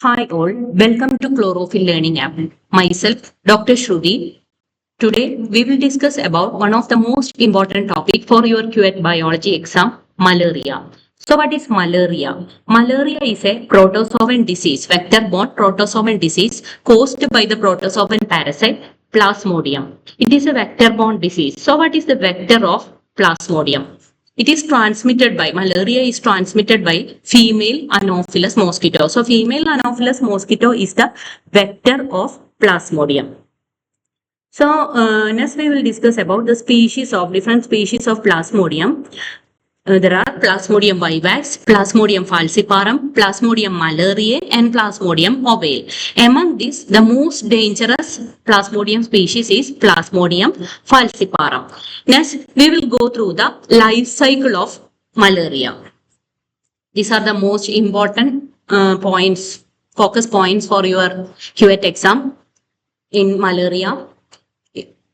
Hi all, welcome to Chlorophyll Learning App. Myself, Dr. Shruti. Today, we will discuss about one of the most important topic for your QET biology exam, malaria. So what is malaria? Malaria is a protozoan disease, vector-borne protozoan disease caused by the protozoan parasite Plasmodium. It is a vector-borne disease. So what is the vector of Plasmodium? It is transmitted by, malaria is transmitted by female Anopheles mosquito. So female Anopheles mosquito is the vector of Plasmodium. So next we will discuss about the different species of Plasmodium. There are Plasmodium vivax, Plasmodium falciparum, Plasmodium malariae, and Plasmodium ovale. Among these, the most dangerous Plasmodium species is Plasmodium falciparum. Next, we will go through the life cycle of malaria. These are the most important focus points for your QET exam in malaria.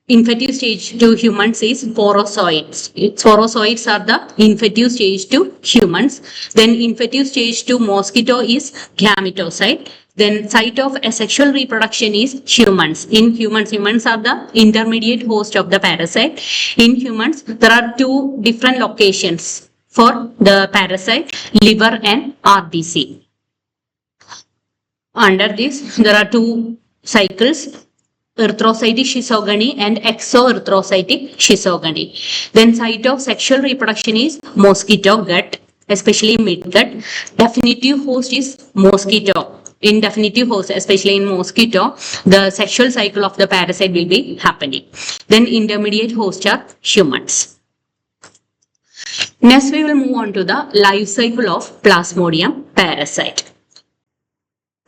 Infective stage to humans is sporozoites. Sporozoites are the infective stage to humans. Then infective stage to mosquito is gametocyte. Then site of asexual reproduction is humans. In humans are the intermediate host of the parasite. In humans, there are two different locations for the parasite, liver and RBC. Under this, there are two cycles, erythrocytic schizogony and exoerythrocytic schizogony. Then site of sexual reproduction is mosquito gut, especially midgut. Definitive host is mosquito. In definitive host, especially in mosquito, the sexual cycle of the parasite will be happening. Then intermediate host are humans. Next, we will move on to the life cycle of Plasmodium parasite.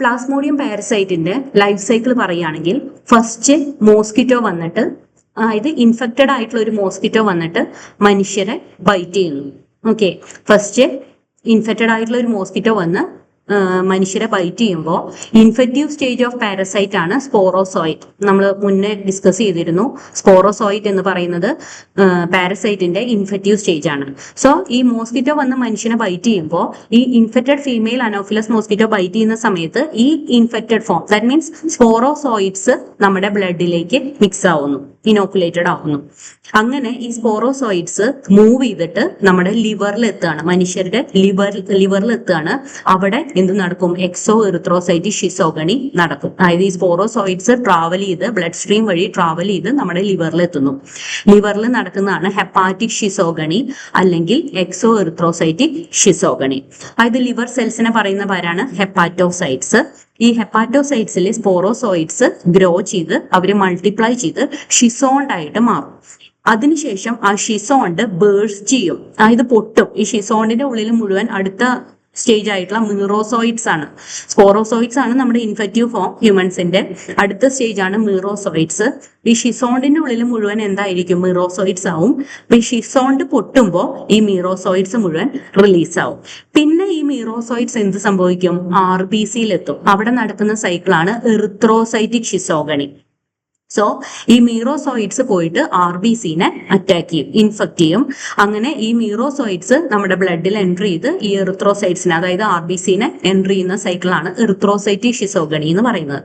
Plasmodium പാരസൈറ്റിന്റെ life cycle പറയുകയാണെങ്കിൽ first mosquito വന്നിട്ട്, അതായത് infected ആയിട്ടുള്ള ഒരു mosquito വന്നിട്ട് മനുഷ്യരെ byte ചെയ്യുന്നു. Okay, first infected ആയിട്ടുള്ള ഒരു മോസ്കിറ്റോ വന്ന് മനുഷ്യരെ ബൈറ്റ് ചെയ്യുമ്പോൾ ഇൻഫെക്റ്റീവ് സ്റ്റേജ് ഓഫ് പാരസൈറ്റ് ആണ് സ്പോറോസോയിറ്റ്. നമ്മൾ മുന്നേ ഡിസ്കസ് ചെയ്തിരുന്നു. സ്പോറോസോയിറ്റ് എന്ന് പറയുന്നത് പാരസൈറ്റിന്റെ ഇൻഫെക്റ്റീവ് സ്റ്റേജ് ആണ്. സോ ഈ മോസ്കിറ്റോ വന്ന് മനുഷ്യനെ ബൈറ്റ് ചെയ്യുമ്പോൾ ഈ infected female anopheles mosquito bite ചെയ്യുന്ന സമയത്ത് ഈ infected form, that means sporozoites നമ്മുടെ ബ്ലഡിലേക്ക് മിക്സ് ആവുന്നു, ഇനോക്കുലേറ്റഡ് ആവുന്നു. അങ്ങനെ ഈ സ്പോറോസോയിഡ്സ് മൂവ് ചെയ്തിട്ട് നമ്മുടെ ലിവറിൽ എത്തുകയാണ്, മനുഷ്യരുടെ ലിവറിൽ എത്തുകയാണ്. അവിടെ എന്ത് നടക്കും? എക്സോ എറിത്രോസൈറ്റിക് ഷിസോഗണി നടക്കും. അതായത് ഈ സ്പോറോസോയിഡ്സ് ട്രാവൽ ചെയ്ത് ബ്ലഡ് സ്ട്രീം വഴി ട്രാവൽ ചെയ്ത് നമ്മുടെ ലിവറിൽ എത്തുന്നു. ലിവറിൽ നടക്കുന്നതാണ് ഹെപ്പാറ്റിക് ഷിസോഗണി അല്ലെങ്കിൽ എക്സോ എറിത്രോസൈറ്റിക് ഷിസോഗണി. അതായത് ലിവർ സെൽസിനെ പറയുന്ന പേരാണ് ഹെപ്പാറ്റോസൈറ്റ്സ്. ഈ ഹെപ്പാറ്റോസൈറ്റ്സിൽ സ്പോറോസോയിഡ്സ് ഗ്രോ ചെയ്ത് അവര് മൾട്ടിപ്ലൈ ചെയ്ത് ഷിസോണ്ട് ആയിട്ട് മാറും. അതിനുശേഷം ആ ഷിസോണ്ട് ബേഴ്സ്റ്റ് ചെയ്യും, അതായത് പൊട്ടും. ഈ ഷിസോണ്ടിന്റെ ഉള്ളിൽ മുഴുവൻ അടുത്ത സ്റ്റേജ് ആയിട്ടുള്ള മീറോസോയിഡ്സ് ആണ്. സ്പോറോസോയിഡ്സ് ആണ് നമ്മുടെ ഇൻഫെക്റ്റീവ് ഫോം ഹ്യൂമൻസിന്റെ. അടുത്ത സ്റ്റേജ് ആണ് മീറോസോയിഡ്സ്. ഈ ഷിസോണ്ടിന്റെ ഉള്ളിൽ മുഴുവൻ എന്തായിരിക്കും? മീറോസോയിഡ്സ് ആവും. ഈ ഷിസോണ്ട് പൊട്ടുമ്പോൾ ഈ മീറോസോയിഡ്സ് മുഴുവൻ റിലീസ് ആവും. പിന്നെ ഈ മീറോസോയിഡ്സ് എന്ത് സംഭവിക്കും? RBCയിൽ എത്തും. അവിടെ നടക്കുന്ന സൈക്കിളാണ് എറിത്രോസൈറ്റിക് ഷിസോഗണി. സോ ഈ മീറോസോയിഡ്സ് പോയിട്ട് RBCനെ അറ്റാക്ക് ചെയ്യും, ഇൻഫെക്ട് ചെയ്യും. അങ്ങനെ ഈ മീറോസോയിഡ്സ് നമ്മുടെ ബ്ലഡിൽ എൻട്രി ചെയ്ത് ഈ എറിത്രോസൈറ്റ്സിനെ, അതായത് RBCനെ എൻട്രി ചെയ്യുന്ന സൈക്കിളാണ് എറിത്രോസൈറ്റിക് ഷിസോഗണി എന്ന് പറയുന്നത്.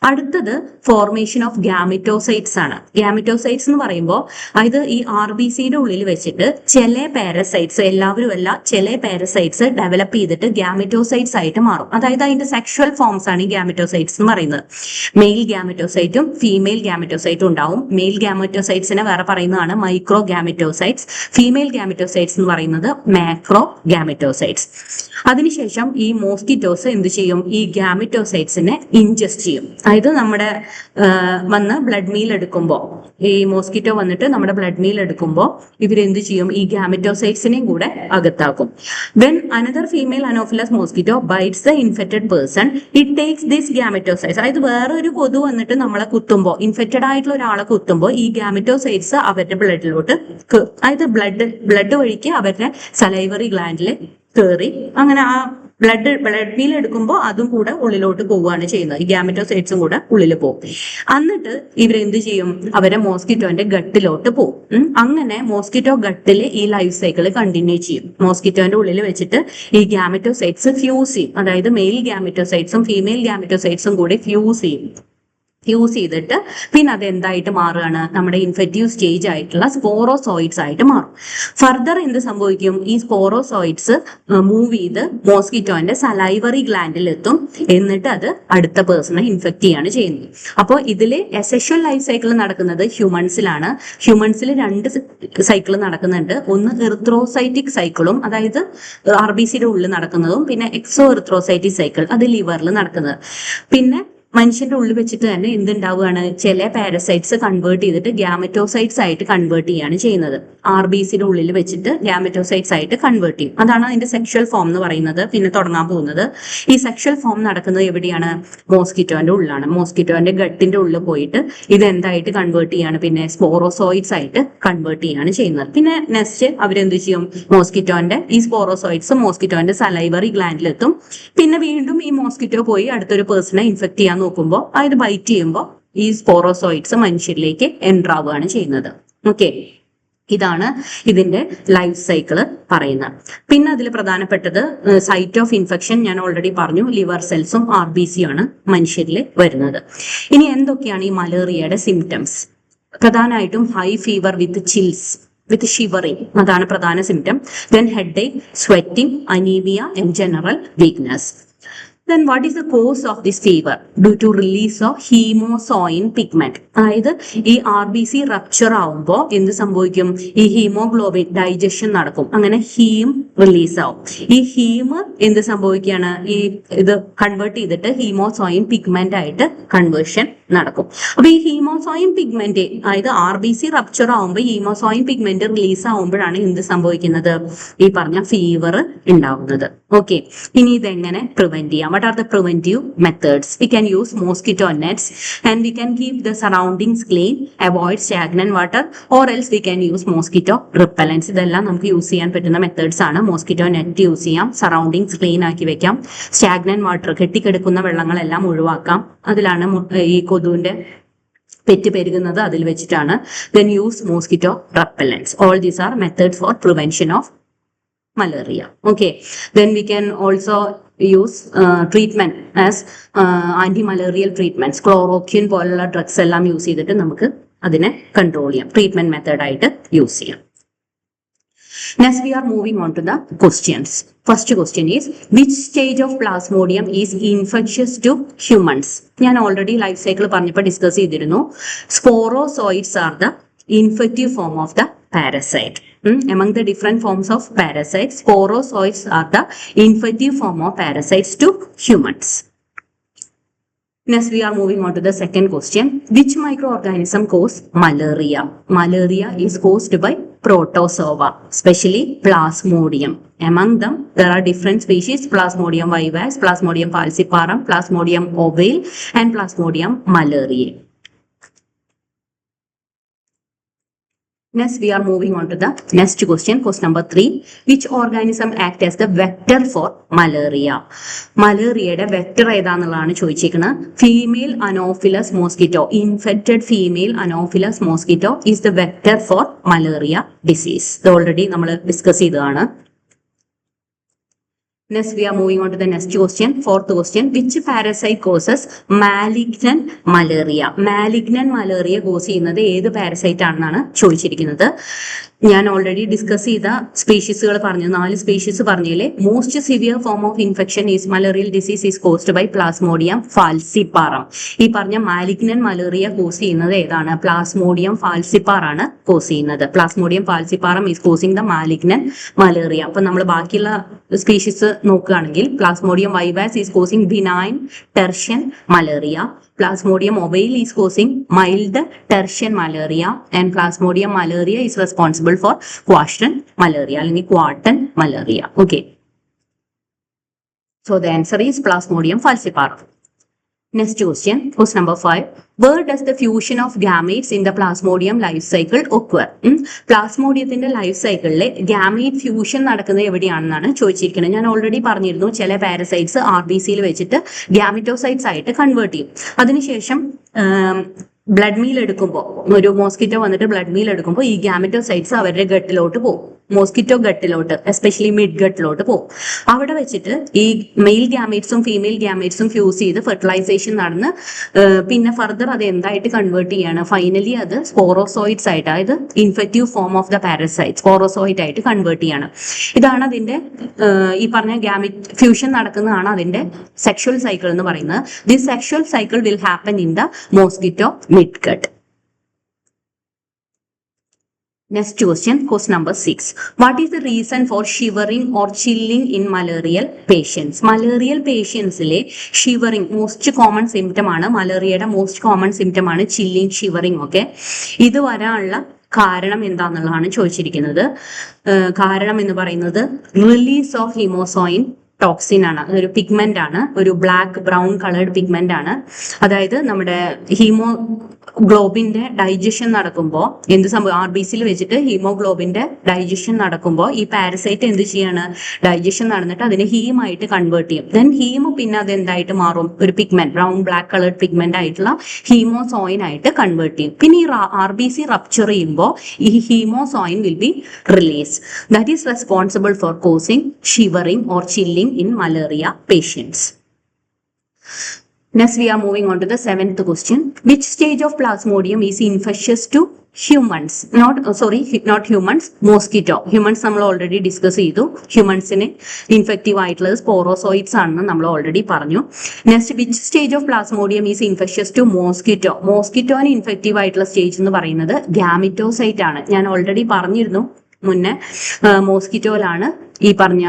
അടുത്തത് ഫോർമേഷൻ ഓഫ് ഗാമിറ്റോസൈറ്റ്സ് ആണ്. ഗാമിറ്റോസൈറ്റ്സ് എന്ന് പറയുമ്പോൾ അതായത് ഈ RBCയുടെ ഉള്ളിൽ വെച്ചിട്ട് ചില പാരസൈറ്റ്സ്, എല്ലാവരും അല്ല, ചില പാരസൈറ്റ്സ് ഡെവലപ്പ് ചെയ്തിട്ട് ഗാമിറ്റോസൈറ്റ്സ് ആയിട്ട് മാറും. അതായത് അതിന്റെ സെക്ഷുവൽ ഫോംസ് ആണ് ഈ ഗാമിറ്റോസൈറ്റ്സ് എന്ന് പറയുന്നത്. മെയിൽ ഗാമിറ്റോസൈറ്റും ഫീമെയിൽ ഗാമിറ്റോസൈറ്റും ഉണ്ടാവും. മെയിൽ ഗാമിറ്റോസൈറ്റ്സിനെ വേറെ പറയുന്നതാണ് മൈക്രോ ഗാമിറ്റോസൈറ്റ്സ്. ഫീമെയിൽ ഗാമിറ്റോസൈറ്റ്സ് എന്ന് പറയുന്നത് മാക്രോ ഗാമിറ്റോസൈറ്റ്സ്. അതിനുശേഷം ഈ മോസ്കിറ്റോസ് എന്ത് ചെയ്യും? ഈ ഗാമിറ്റോസൈറ്റ്സിനെ ഇൻജസ്റ്റ് ചെയ്യും. അതായത് നമ്മുടെ വന്ന് ബ്ലഡ് മീൽ എടുക്കുമ്പോൾ, ഈ മോസ്കിറ്റോ വന്നിട്ട് നമ്മുടെ ബ്ലഡ് മീൽ എടുക്കുമ്പോൾ ഇവരെന്ത് ചെയ്യും? ഈ ഗാമിറ്റോസൈറ്റ്സിനെയും കൂടെ അകത്താക്കും. When another female anopheles mosquito bites the infected person, it takes this gametocytes. അതായത് വേറൊരു കൊതു വന്നിട്ട് നമ്മളെ കുത്തുമ്പോൾ, ഇൻഫെക്റ്റഡ് ആയിട്ടുള്ള ഒരാളെ കുത്തുമ്പോൾ ഈ ഗാമിറ്റോസൈറ്റ്സ് അവരുടെ ബ്ലഡിലോട്ട്, അതായത് ബ്ലഡ് വഴിക്ക് അവരുടെ സലൈവറി ഗ്ലാൻഡിൽ കയറി അങ്ങനെ ആ ബ്ലഡ് മീൽ എടുക്കുമ്പോൾ അതും കൂടെ ഉള്ളിലോട്ട് പോവുകയാണ് ചെയ്യുന്നത്. ഈ ഗാമറ്റോസൈറ്റ്സും കൂടെ ഉള്ളിൽ പോകും. എന്നിട്ട് ഇവരെന്ത് ചെയ്യും? അവരെ മോസ്കിറ്റോന്റെ ഗട്ടിലോട്ട് പോകും. അങ്ങനെ മോസ്കിറ്റോ ഗട്ടിൽ ഈ ലൈഫ് സൈക്കിൾ കണ്ടിന്യൂ ചെയ്യും. മോസ്കിറ്റോന്റെ ഉള്ളിൽ വെച്ചിട്ട് ഈ ഗാമറ്റോസൈറ്റ്സ് ഫ്യൂസ് ചെയ്യും. അതായത് മെയിൽ ഗാമറ്റോസൈറ്റ്സും ഫീമെയിൽ ഗാമറ്റോസൈറ്റ്സും കൂടി ഫ്യൂസ് ചെയ്തിട്ട് പിന്നെ അത് എന്തായിട്ട് മാറുകയാണ്? നമ്മുടെ ഇൻഫെക്റ്റീവ് സ്റ്റേജ് ആയിട്ടുള്ള സ്പോറോസോയിഡ്സ് ആയിട്ട് മാറും. ഫർദർ എന്ത് സംഭവിക്കും? ഈ സ്പോറോസോയിഡ്സ് മൂവ് ചെയ്ത് മോസ്കിറ്റോന്റെ സലൈവറി ഗ്ലാൻഡിൽ എത്തും. എന്നിട്ട് അത് അടുത്ത പേഴ്സണെ ഇൻഫെക്ട് ചെയ്യാണ് ചെയ്യുന്നത്. അപ്പോൾ ഇതിൽ അസെക്ഷൽ ലൈഫ് സൈക്കിൾ നടക്കുന്നത് ഹ്യൂമൻസിലാണ്. ഹ്യൂമൻസിൽ 2 സൈക്കിൾ നടക്കുന്നുണ്ട്. ഒന്ന് എറിത്രോസൈറ്റിക് സൈക്കിളും, അതായത് RBCയുടെ ഉള്ളിൽ നടക്കുന്നതും, പിന്നെ എക്സോ എറിത്രോസൈറ്റിക് സൈക്കിൾ, അത് ലിവറിൽ നടക്കുന്നത്. പിന്നെ മനുഷ്യന്റെ ഉള്ളിൽ വെച്ചിട്ട് തന്നെ എന്തുണ്ടാവുകയാണ്? ചില പാരസൈറ്റ്സ് കൺവേർട്ട് ചെയ്തിട്ട് ഗാമറ്റോസൈറ്റ്സ് ആയിട്ട് കൺവേർട്ട് ചെയ്യാണ് ചെയ്യുന്നത്. RBCയുടെ ഉള്ളിൽ വെച്ചിട്ട് ഗാമറ്റോസൈറ്റ്സ് ആയിട്ട് കൺവേർട്ട് ചെയ്യും. അതാണ് അതിന്റെ സെക്ഷൽ ഫോം എന്ന് പറയുന്നത്. പിന്നെ തുടങ്ങാൻ പോകുന്നത് ഈ സെക്ഷൽ ഫോം നടക്കുന്നത് എവിടെയാണ്? മോസ്കിറ്റോന്റെ ഉള്ളിലാണ്. മോസ്കിറ്റോന്റെ ഗട്ടിന്റെ ഉള്ളിൽ പോയിട്ട് ഇത് എന്തായിട്ട് കൺവേർട്ട് ചെയ്യാണ്? പിന്നെ സ്പോറോസോയിഡ്സ് ആയിട്ട് കൺവേർട്ട് ചെയ്യാണ് ചെയ്യുന്നത്. പിന്നെ നെക്സ്റ്റ് അവരെന്ത് ചെയ്യും? മോസ്കിറ്റോന്റെ ഈ സ്പോറോസോയിഡ്സ് മോസ്കിറ്റോന്റെ സലൈവറി ഗ്ലാൻഡിലെത്തും. പിന്നെ വീണ്ടും ഈ മോസ്കിറ്റോ പോയി അടുത്തൊരു പേഴ്സണെ ഇൻഫെക്ട് ചെയ്യാൻ നോക്കുമ്പോൾ, അതായത് ബൈറ്റ് ചെയ്യുമ്പോൾ ഈ സ്പോറോസോയിഡ്സ് മനുഷ്യരിലേക്ക് എൻ്റർ ആവുകയാണ് ചെയ്യുന്നത്. ഓക്കെ, ഇതാണ് ഇതിന്റെ ലൈഫ് സൈക്കിള് പറയുന്നത്. പിന്നെ അതിൽ പ്രധാനപ്പെട്ടത് സൈറ്റ് ഓഫ് ഇൻഫെക്ഷൻ ഞാൻ ഓൾറെഡി പറഞ്ഞു. ലിവർ സെൽസും RBC ആണ് മനുഷ്യരിൽ വരുന്നത്. ഇനി എന്തൊക്കെയാണ് ഈ മലേറിയയുടെ സിംറ്റംസ്? പ്രധാനമായിട്ടും ഹൈ ഫീവർ വിത്ത് ചിൽസ്, വിത്ത് ഷിവറിങ്, അതാണ് പ്രധാന symptom. Then headache, sweating, anaemia and general weakness. Then what is the cause of this fever? Due to release of hemosoin pigment. അതായത് ഈ RBC റപ്ചർ ആവുമ്പോൾ എന്ത് സംഭവിക്കും? ഈ ഹീമോഗ്ലോബിൻ ഡൈജഷൻ നടക്കും. അങ്ങനെ ഹീം റിലീസ് ആവും. ഈ ഹീം എന്ത് സംഭവിക്കുകയാണ്? ഈ ഇത് കൺവേർട്ട് ചെയ്തിട്ട് ഹീമോസോയിൻ പിഗ്മെന്റ് ആയിട്ട് കൺവേർഷൻ നടക്കും. അപ്പൊ ഈ ഹീമോസോയിൻ പിഗ്മെന്റ്, അതായത് RBC റപ്ചർ ആവുമ്പോൾ ഹീമോസോയിൻ പിഗ്മെന്റ് റിലീസ് ആവുമ്പോഴാണ് എന്ത് സംഭവിക്കുന്നത്? ഈ പറഞ്ഞ ഫീവർ ഉണ്ടാവുന്നത്. ഓക്കെ, ഇനി ഇതെങ്ങനെ പ്രിവെന്റ് ചെയ്യാം? What are the preventive methods? We can use mosquito nets and we can keep the surroundings clean, avoid stagnant water, or else we can use mosquito repellents. ഇതെല്ലാം നമുക്ക് യൂസ് ചെയ്യാൻ പറ്റുന്ന methods ആണ്. Mosquito net use ചെയ്യാം, surroundings clean ആക്കി വെക്കാം, stagnant water കെട്ടിക്കിടക്കുന്ന വെള്ളങ്ങളെല്ലാം ഒഴിവാക്കാം. അതിലാണ് ഈ കൊതുവിന്റെ പെറ്റ് പെരുകുന്നത്, അതിൽ വെച്ചിട്ടാണ്. Then use mosquito repellents. All these are methods for prevention of malaria. Okay, then we can also use treatment as anti-malarial treatments. Chloroquine പോലുള്ള ഡ്രഗ്സ് എല്ലാം യൂസ് ചെയ്തിട്ട് നമുക്ക് അതിനെ കൺട്രോൾ ചെയ്യാം. ട്രീറ്റ്മെന്റ് മെത്തേഡ് ആയിട്ട് യൂസ് ചെയ്യാം. Next we are moving on to the questions. First question is, which stage of plasmodium is infectious to humans? ഞാൻ already life cycle പറഞ്ഞപ്പോൾ ഡിസ്കസ് ചെയ്തിരുന്നു. Sporozoites are the infective form of the parasite. Among the different forms of parasites, sporozoites are the infective form of parasites to humans. Next we are moving on to the second question. Which microorganism cause malaria? Malaria is caused by protozoa, especially Plasmodium. Among them, there are different species: Plasmodium vivax, Plasmodium falciparum, Plasmodium ovale, and Plasmodium malariae. Next, we are moving on to the next question, question number 3. Which organism act as the vector for malaria? മലേറിയയുടെ vector ഏതാന്നുള്ളതാണ് ചോദിച്ചിരിക്കുന്നത്. Female anopheles mosquito, infected female anopheles mosquito is the vector for malaria disease. ഇത് already നമ്മൾ discuss ചെയ്തതാണ്. Next, we are moving on to the next question. Fourth question. Which parasite causes malignant malaria? Malignant malaria cause ചെയ്യുന്നത് ഏത് parasite ആണെന്നാണ് ചോദിച്ചിരിക്കുന്നത്. ഞാൻ already discuss ചെയ്ത സ്പീഷീസുകൾ പറഞ്ഞു. 4 സ്പീഷീസ് പറഞ്ഞതിലെ most severe form of infection is malarial disease is caused by Plasmodium falciparum. ഈ പറഞ്ഞ മാലിഗ്നന്റ് മലേറിയ കോസ് ചെയ്യുന്നത് ഏതാണ്? പ്ലാസ്മോഡിയം ഫാൽസിപ്പാർ ആണ് കോസ് ചെയ്യുന്നത്. Plasmodium falciparum is causing the malignant malaria. അപ്പൊ നമ്മൾ ബാക്കിയുള്ള സ്പീഷീസ് നോക്കുകയാണെങ്കിൽ Plasmodium vivax is causing benign tertian malaria, Plasmodium ovale is causing mild tertian malaria, and Plasmodium malaria is responsible for quatern malaria അല്ലെങ്കിൽ quartan malaria. Okay. So the answer is Plasmodium falciparum. Next question number 5. Where does the fusion of gametes in the plasmodium life cycle occur? പ്ലാസ്മോഡിയത്തിന്റെ life സൈക്കിളിലെ gamete fusion നടക്കുന്നത് എവിടെയാണെന്നാണ് ചോദിച്ചിരിക്കുന്നത്. ഞാൻ already പറഞ്ഞിരുന്നു, ചില parasites RBCയിൽ വെച്ചിട്ട് ഗാമിറ്റോസൈറ്റ്സ് ആയിട്ട് കൺവേർട്ട് ചെയ്യും. അതിനുശേഷം ബ്ലഡ് മീൽ എടുക്കുമ്പോൾ, ഒരു മോസ്കിറ്റോ വന്നിട്ട് ബ്ലഡ് മീൽ എടുക്കുമ്പോൾ ഈ ഗാമിറ്റോസൈറ്റ്സ് അവരുടെ ഗട്ടിലോട്ട് പോകും. മോസ്കിറ്റോ ഗട്ടിലോട്ട്, എസ്പെഷ്യലി മിഡ് ഗട്ടിലോട്ട് പോകും. അവിടെ വെച്ചിട്ട് ഈ മെയിൽ ഗാമേറ്റ്സും ഫീമെയിൽ ഗാമേറ്റ്സും ഫ്യൂസ് ചെയ്ത് ഫെർട്ടിലൈസേഷൻ നടന്ന് പിന്നെ ഫർദർ അത് എന്തായിട്ട് കൺവേർട്ട് ചെയ്യാണ്? ഫൈനലി അത് സ്പോറോസോയിഡ്സ് ആയിട്ട്, അതായത് infective form of the parasite sporozoite ആയിട്ട് കൺവേർട്ട് ചെയ്യാണ്. ഇതാണ് അതിന്റെ ഈ പറഞ്ഞ ഗാമേറ്റ് ഫ്യൂഷൻ നടക്കുന്നതാണ് അതിന്റെ സെക്ഷുവൽ സൈക്കിൾ എന്ന് പറയുന്നത്. This sexual cycle will happen in the mosquito midgut. Next question number 6. What is the reason for shivering or chilling in malarial patients? Malarial patientsile shivering most common symptom ആണ്. മലേറിയയുടെ most common symptom ആണ് chilling, shivering ഒക്കെ. ഇത് വരാനുള്ള കാരണം എന്താണെന്നുള്ളതാണ് ചോദിച്ചിരിക്കുന്നത്. കാരണം എന്ന് പറയുന്നത് റിലീസ് ഓഫ് ഹിമോസോയിൻ ടോക്സിൻ ആണ്. അതൊരു പിഗ്മെന്റ് ആണ്, ഒരു ബ്ലാക്ക് ബ്രൗൺ കളേർഡ് പിഗ്മെന്റ് ആണ്. അതായത് നമ്മുടെ ഹീമോഗ്ലോബിന്റെ ഡൈജഷൻ നടക്കുമ്പോൾ എന്ത് സംഭവം, RBCയിൽ വെച്ചിട്ട് ഹീമോഗ്ലോബിന്റെ ഡൈജഷൻ നടക്കുമ്പോൾ ഈ പാരസൈറ്റ് എന്ത് ചെയ്യാണ്? ഡൈജഷൻ നടന്നിട്ട് അതിനെ ഹീമായിട്ട് കൺവേർട്ട് ചെയ്യും. ദെൻ ഹീം പിന്നെ അത് എന്തായിട്ട് മാറും? ഒരു pigment, brown black coloured pigment ആയിട്ടുള്ള ഹീമോസോയിൻ ആയിട്ട് കൺവേർട്ട് ചെയ്യും. പിന്നെ ഈ RBC റപ്ചർ ചെയ്യുമ്പോൾ ഈ hemozoin will be release. That is responsible for causing shivering or chilling in malaria patients. Next we are moving on to the 7th question. Which stage of plasmodium is infectious to humans? Not humans, mosquito. Humans നമ്മൾ already discuss ചെയ്തു. ഹ്യൂമൻസിന് infective ആയിട്ടുള്ളത് sporozoites ആണെന്ന് നമ്മൾ already പറഞ്ഞു. Next, which stage of Plasmodium is infectious to mosquito? മോസ്കിറ്റോന് infective ആയിട്ടുള്ള stage എന്ന് പറയുന്നത് ഗാമിറ്റോസൈറ്റ് ആണ്. ഞാൻ ഓൾറെഡി പറഞ്ഞിരുന്നു മുന്നേ, മോസ്കിറ്റോയിലാണ് ഈ പറഞ്ഞ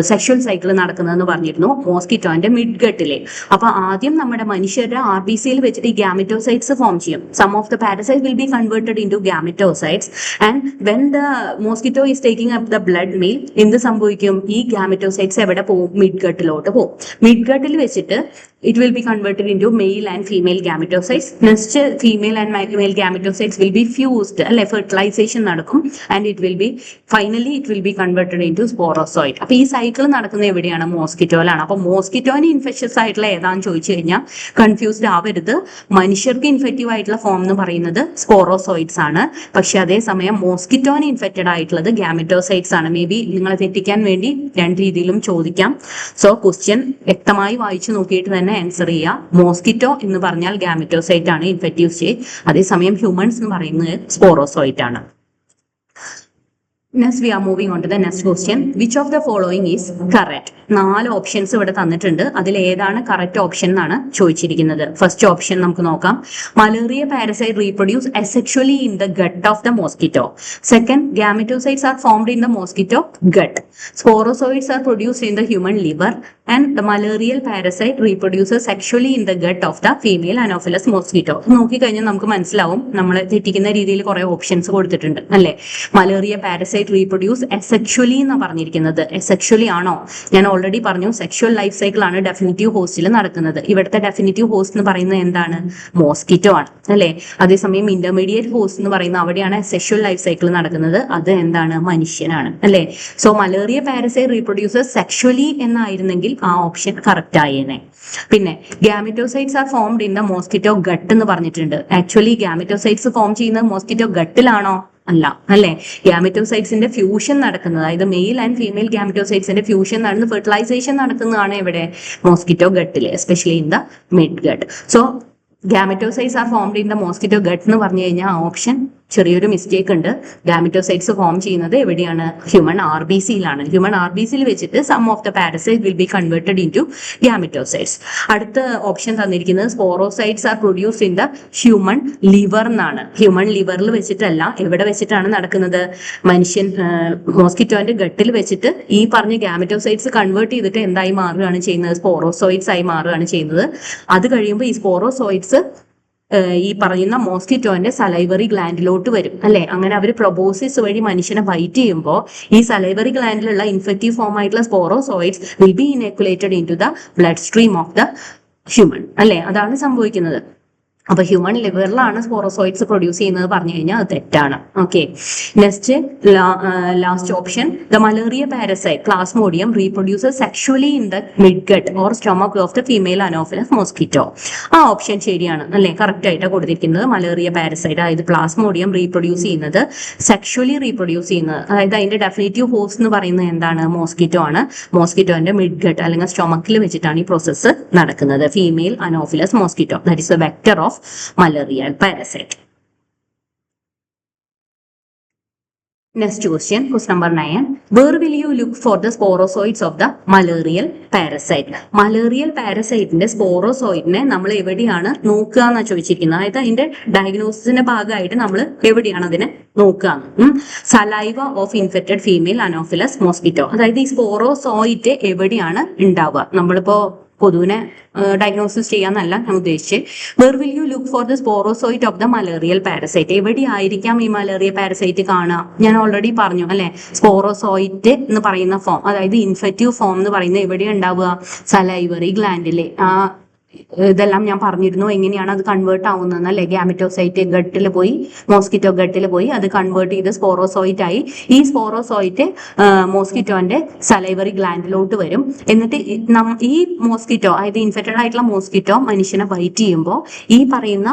സെക്ഷുവൽ സൈക്കിൾ നടക്കുന്നതെന്ന് പറഞ്ഞിരുന്നു, മോസ്കിറ്റോന്റെ മിഡ് ഗട്ടിലെ. അപ്പൊ ആദ്യം നമ്മുടെ മനുഷ്യരുടെ RBCയിൽ വെച്ചിട്ട് ഈ ഗാമിറ്റോസൈറ്റ്സ് ഫോം ചെയ്യും. Some of the parasite will be converted into gametocytes and when the mosquito is taking up the blood meal, എന്ത് സംഭവിക്കും? ഈ ഗാമിറ്റോസൈറ്റ്സ് എവിടെ പോകും? മിഡ് ഗട്ടിലോട്ട് പോകും. മിഡ് ഗട്ടിൽ വെച്ചിട്ട് it will be converted into male and female gametocytes. Next, female and male gametocytes will be fused, അല്ലെ, fertilisation നടക്കും, and it will be finally it will be converted into sporozoite. അപ്പൊ ഈ cycle നടക്കുന്നത് എവിടെയാണ്? മോസ്കിറ്റോയിലാണ്. അപ്പൊ മോസ്കിറ്റോന് infectious ആയിട്ടുള്ള ഏതാന്ന് ചോദിച്ചു കഴിഞ്ഞാൽ കൺഫ്യൂസ്ഡ് ആവരുത്. മനുഷ്യർക്ക് ഇൻഫെക്റ്റീവ് ആയിട്ടുള്ള ഫോം എന്ന് പറയുന്നത് സ്പോറോസോയിഡ്സ് ആണ്. പക്ഷെ അതേസമയം മോസ്കിറ്റോന് ഇൻഫെക്റ്റഡ് ആയിട്ടുള്ളത് ഗാമിറ്റോസൈറ്റ്സ് ആണ്. മേ ബി നിങ്ങളെ തെറ്റിക്കാൻ വേണ്ടി രണ്ട് രീതിയിലും ചോദിക്കാം. സോ ക്വസ്റ്റ്യൻ വ്യക്തമായി വായിച്ചു നോക്കിയിട്ട് തന്നെ ആൻസർ ചെയ്യുക. മോസ്കിറ്റോ എന്ന് പറഞ്ഞാൽ ഗാമിറ്റോസൈറ്റ് ആണ്, ഇൻഫെക്റ്റീവ് സ്റ്റേജ്. അതേസമയം ഹ്യൂമൻസ് എന്ന് പറയുന്നത് സ്പോറോസോയിറ്റ് ആണ്. Next we are moving on to the next question. Which of the following is correct? 4 options ഇവിടെ തന്നിട്ടുണ്ട്. അതിൽ ഏതാണ് കറക്റ്റ് ഓപ്ഷൻ എന്നാണ് ചോദിച്ചിരിക്കുന്നത്. ഫസ്റ്റ് ഓപ്ഷൻ നമുക്ക് നോക്കാം. Malaria parasite reproduce asexually in the gut of the mosquito. Second, gametocytes are formed in the mosquito gut. Sporozoites are produced in the human liver, and the malarial parasite reproduces sexually in the gut of the female Anopheles mosquito. നോക്കിക്കഴിഞ്ഞാൽ നമുക്ക് മനസ്സിലാവും, നമ്മളെ തെറ്റിക്കുന്ന രീതിയിൽ കുറെ options കൊടുത്തിട്ടുണ്ട്, അല്ലെ? Malaria parasite reproduce asexually എന്ന് പറഞ്ഞിരിക്കുന്നത് asexually ആണോ? ഞാൻ ഓൾറെഡി പറഞ്ഞു, സെക്ഷുവൽ ലൈഫ് സൈക്കിൾ ആണ് ഡെഫിനിറ്റീവ് ഹോസ്റ്റിൽ നടക്കുന്നത്. ഇവിടുത്തെ ഡെഫിനിറ്റീവ് ഹോസ്റ്റ് എന്ന് പറയുന്നത് എന്താണ്? മോസ്കിറ്റോ ആണ്, അല്ലെ? അതേസമയം ഇന്റർമീഡിയറ്റ് ഹോസ്റ്റ് എന്ന് പറയുന്നത് അവിടെയാണ് സെക്ഷുവൽ ലൈഫ് സൈക്കിൾ നടക്കുന്നത്. അത് എന്താണ്? മനുഷ്യനാണ്, അല്ലെ? So malaria parasite reproduces sexually എന്നായിരുന്നെങ്കിൽ ആ ഓപ്ഷൻ കറക്റ്റ് ആയേനെ. പിന്നെ gametocytes are formed in the mosquito gut എന്ന് പറഞ്ഞിട്ടുണ്ട്. ആക്ച്വലി ഗാമിറ്റോസൈറ്റ്സ് ഫോം ചെയ്യുന്നത് മോസ്കിറ്റോ ഗട്ടിലാണോ? അല്ല, അല്ലെ? ഗാമിറ്റോസൈറ്റ്സിന്റെ ഫ്യൂഷൻ നടക്കുന്നത്, അതായത് മെയിൽ ആൻഡ് ഫീമെയിൽ ഗാമിറ്റോസൈറ്റ്സിന്റെ ഫ്യൂഷൻ നടന്ന് ഫെർട്ടിലൈസേഷൻ നടക്കുന്നതാണ് എവിടെ? മോസ്കിറ്റോ ഗട്ടില്, especially in the mid gut. So gametocytes are formed in the mosquito gut എന്ന് പറഞ്ഞു കഴിഞ്ഞാൽ ആ ഓപ്ഷൻ ചെറിയൊരു മിസ്റ്റേക്ക് ഉണ്ട്. ഗാമിറ്റോസൈറ്റ്സ് ഫോം ചെയ്യുന്നത് എവിടെയാണ്? ഹ്യൂമൻ RBCയിലാണ്. ഹ്യൂമൻ RBCയിൽ വെച്ചിട്ട് some of the parasite will be converted into gametocytes. അടുത്ത ഓപ്ഷൻ തന്നിരിക്കുന്നത് sporozoites are produce in the human liver എന്നാണ്. ഹ്യൂമൻ ലിവറിൽ വെച്ചിട്ടല്ല, എവിടെ വെച്ചിട്ടാണ് നടക്കുന്നത്? മനുഷ്യൻ മോസ്കിറ്റോന്റെ ഗട്ടിൽ വെച്ചിട്ട് ഈ പറഞ്ഞ ഗാമിറ്റോസൈറ്റ്സ് കൺവേർട്ട് ചെയ്തിട്ട് എന്തായി മാറുകയാണ് ചെയ്യുന്നത്? സ്പോറോസോയിഡ്സ് ആയി മാറുകയാണ് ചെയ്യുന്നത്. അത് കഴിയുമ്പോൾ ഈ സ്പോറോസോയിഡ്സ് ഈ പറയുന്ന മോസ്കിറ്റോന്റെ സലൈവറി ഗ്ലാൻഡിലോട്ട് വരും, അല്ലെ? അങ്ങനെ അവർ പ്രൊബോസിസ് വഴി മനുഷ്യനെ ബൈറ്റ് ചെയ്യുമ്പോൾ ഈ സലൈവറി ഗ്ലാൻഡിലുള്ള ഇൻഫെക്റ്റീവ് ഫോം ആയിട്ടുള്ള sporozoites will be inoculated into the bloodstream of the human അല്ലെ, അതാണ് സംഭവിക്കുന്നത്. അപ്പൊ ഹ്യൂമൻ ലിവറിലാണ് സ്പോറോസോയിഡ്സ് പ്രൊഡ്യൂസ് ചെയ്യുന്നത് പറഞ്ഞു കഴിഞ്ഞാൽ അത് തെറ്റാണ്. Okay, next last option, the malaria parasite Plasmodium reproduces sexually in the mid gut or stomach of the female anopheles mosquito. ആ ഓപ്ഷൻ ശരിയാണ് അല്ലെ, കറക്റ്റ് ആയിട്ട് കൊടുത്തിരിക്കുന്നത്. മലേറിയ പാരസൈറ്റ് അതായത് പ്ലാസ്മോഡിയം റീപ്രൊഡ്യൂസ് ചെയ്യുന്നത് സെക്ഷുവലി റീപ്രൊഡ്യൂസ് ചെയ്യുന്നത്, അതായത് അതിന്റെ ഡെഫിനറ്റീവ് ഹോസ്റ്റ് എന്ന് പറയുന്നത് എന്താണ്? മോസ്കിറ്റോ ആണ്. മോസ്കിറ്റോന്റെ മിഡ് ഗട്ട് അല്ലെങ്കിൽ സ്റ്റൊമക്കിൽ വെച്ചിട്ടാണ് ഈ പ്രോസസ്സ് നടക്കുന്നത്. Female anopheles mosquito, that is the vector of malarial parasite. Next question number 9. Where will you look for the sporozoids of the malarial parasite? Malarial parasite ന്റെ സ്പോറോസോയിഡിനെ നമ്മൾ എവിടെയാണ് നോക്കുക എന്നാണ് ചോദിച്ചിരിക്കുന്നത്. അതായത് അതിന്റെ ഡയഗ്നോസിന്റെ ഭാഗമായിട്ട് നമ്മൾ എവിടെയാണ് അതിനെ നോക്കുക? Saliva of infected female anopheles mosquito, അതായത് ഈ സ്പോറോസോയിറ്റ് എവിടെയാണ് ഉണ്ടാവുക? നമ്മളിപ്പോ പൊതുവിനെ ഡയഗ്നോസിസ് ചെയ്യാന്നല്ല ഞാൻ ഉദ്ദേശിച്ചത്. Where will you look for the sporozoite of the malarial parasite? എവിടെയായിരിക്കാം ഈ മലേറിയ പാരസൈറ്റ് കാണുക? ഞാൻ ഓൾറെഡി പറഞ്ഞു അല്ലെ, സ്പോറോസോയിറ്റ് എന്ന് പറയുന്ന ഫോം, അതായത് ഇൻഫെക്റ്റീവ് ഫോം എന്ന് പറയുന്നത് എവിടെയാണ് ഉണ്ടാവുക? സലൈവറി ഗ്ലാൻഡിലെ ഇതെല്ലാം ഞാൻ പറഞ്ഞിരുന്നു എങ്ങനെയാണ് അത് കൺവേർട്ട് ആവുന്നത് അല്ലെ. ഗ്യാമറ്റോസൈറ്റ് ഗട്ടിൽ പോയി, മോസ്കിറ്റോ ഗട്ടിൽ പോയി അത് കൺവേർട്ട് ചെയ്ത് സ്പോറോസോയിറ്റ് ആയി. ഈ സ്പോറോസോയിറ്റ് മോസ്കിറ്റോന്റെ സലൈവറി ഗ്ലാൻഡിലോട്ട് വരും. എന്നിട്ട് ഈ മോസ്കിറ്റോ, അതായത് ഇൻഫെക്റ്റഡ് ആയിട്ടുള്ള മോസ്കിറ്റോ മനുഷ്യനെ ബൈറ്റ് ചെയ്യുമ്പോൾ ഈ പറയുന്ന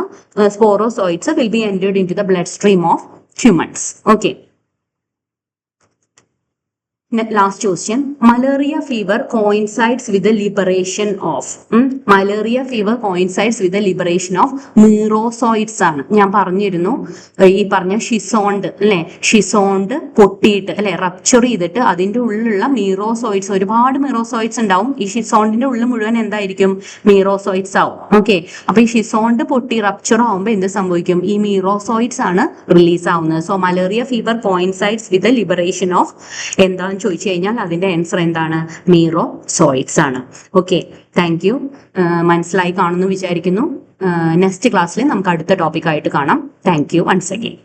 sporozoites will be entered into the bloodstream of humans. Okay, last question. Malaria fever coincides with the liberation of malaria fever coincides with the liberation of മീറോസോയിഡ്സ് ആണ്. ഞാൻ പറഞ്ഞിരുന്നു ഈ പറഞ്ഞ ഷിസോണ്ട് അല്ലെ, ഷിസോണ്ട് പൊട്ടിയിട്ട് അല്ലെ റപ്ചർ ചെയ്തിട്ട് അതിന്റെ ഉള്ളിലുള്ള മീറോസോയിഡ്സ്, ഒരുപാട് മീറോസോയിഡ്സ് ഉണ്ടാവും. ഈ ഷിസോണ്ടിന്റെ ഉള്ളിൽ മുഴുവൻ എന്തായിരിക്കും? മീറോസോയിഡ്സ് ആവും. ഓക്കെ, അപ്പൊ ഈ ഷിസോണ്ട് പൊട്ടി റപ്ചർ ആവുമ്പോൾ എന്ത് സംഭവിക്കും? ഈ മീറോസോയിഡ്സ് ആണ് റിലീസ് ആവുന്നത്. So malaria fever coincides with the liberation of എന്താണ് ചോദിച്ചു കഴിഞ്ഞാൽ അതിന്റെ ആൻസർ എന്താണ്? മീറോസോയിഡ്സ് ആണ്. Okay, thank you. മനസ്സിലായി കാണുന്നു വിചാരിക്കുന്നു. നെക്സ്റ്റ് ക്ലാസ്സിൽ നമുക്ക് അടുത്ത ടോപ്പിക് ആയിട്ട് കാണാം. Thank you once again.